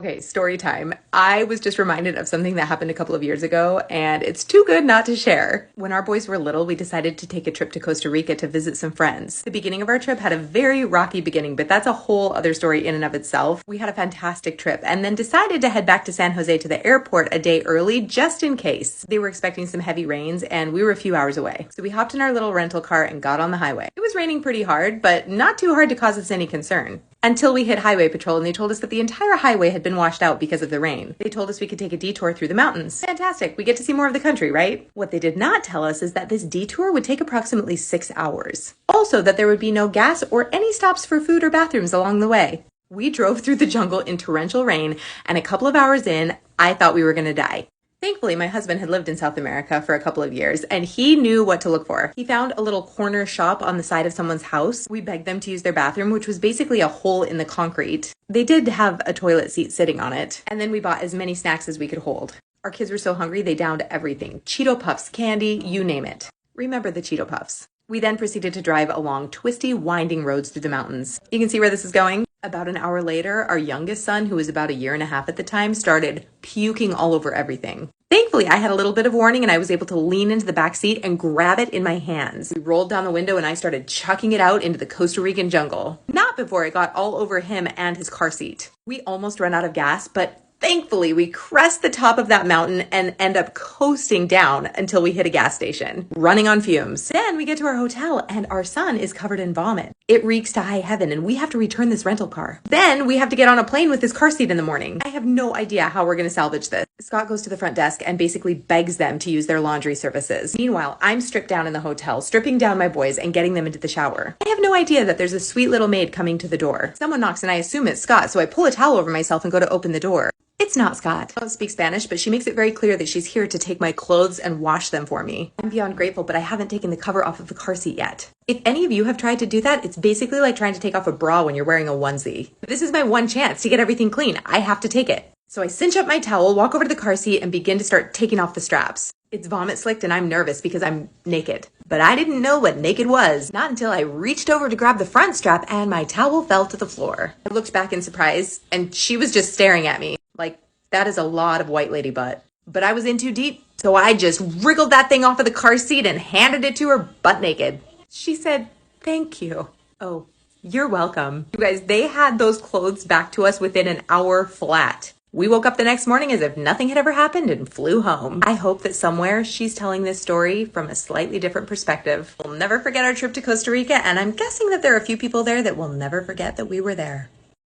Okay, story time. I was just reminded of something that happened a couple of years ago, and it's too good not to share. When our boys were little, we decided to take a trip to Costa Rica to visit some friends. The beginning of our trip had a very rocky beginning, but that's a whole other story in and of itself. We had a fantastic trip and then decided to head back to San Jose to the airport a day early just in case. They were expecting some heavy rains and we were a few hours away. So we hopped in our little rental car and got on the highway. It was raining pretty hard, but not too hard to cause us any concern. Until we hit highway patrol and they told us that the entire highway had been washed out because of the rain. They told us we could take a detour through the mountains. Fantastic, we get to see more of the country, right? What they did not tell us is that this detour would take approximately 6 hours. Also, that there would be no gas or any stops for food or bathrooms along the way. We drove through the jungle in torrential rain, and a couple of hours in, I thought we were gonna die. Thankfully, my husband had lived in South America for a couple of years, and he knew what to look for. He found a little corner shop on the side of someone's house. We begged them to use their bathroom, which was basically a hole in the concrete. They did have a toilet seat sitting on it, and then we bought as many snacks as we could hold. Our kids were so hungry, they downed everything. Cheeto Puffs, candy, you name it. Remember the Cheeto Puffs. We then proceeded to drive along twisty, winding roads through the mountains. You can see where this is going. About an hour later, our youngest son, who was about a year and a half at the time, started puking all over everything. Thankfully, I had a little bit of warning and I was able to lean into the back seat and grab it in my hands. We rolled down the window and I started chucking it out into the Costa Rican jungle. Not before it got all over him and his car seat. We almost ran out of gas, but thankfully, we crest the top of that mountain and end up coasting down until we hit a gas station, running on fumes. Then we get to our hotel and our son is covered in vomit. It reeks to high heaven and we have to return this rental car. Then we have to get on a plane with his car seat in the morning. I have no idea how we're going to salvage this. Scott goes to the front desk and basically begs them to use their laundry services. Meanwhile, I'm stripped down in the hotel, stripping down my boys and getting them into the shower. I have no idea that there's a sweet little maid coming to the door. Someone knocks and I assume it's Scott, so I pull a towel over myself and go to open the door. It's not Scott. I don't speak Spanish, but she makes it very clear that she's here to take my clothes and wash them for me. I'm beyond grateful, but I haven't taken the cover off of the car seat yet. If any of you have tried to do that, it's basically like trying to take off a bra when you're wearing a onesie. This is my one chance to get everything clean. I have to take it. So I cinch up my towel, walk over to the car seat, and begin to start taking off the straps. It's vomit slicked and I'm nervous because I'm naked. But I didn't know what naked was. Not until I reached over to grab the front strap and my towel fell to the floor. I looked back in surprise and she was just staring at me like, that is a lot of white lady butt. But I was in too deep, so I just wriggled that thing off of the car seat and handed it to her butt naked. She said, "Thank you." Oh, you're welcome. You guys, they had those clothes back to us within an hour flat. We woke up the next morning as if nothing had ever happened and flew home. I hope that somewhere she's telling this story from a slightly different perspective. We'll never forget our trip to Costa Rica, and I'm guessing that there are a few people there that will never forget that we were there.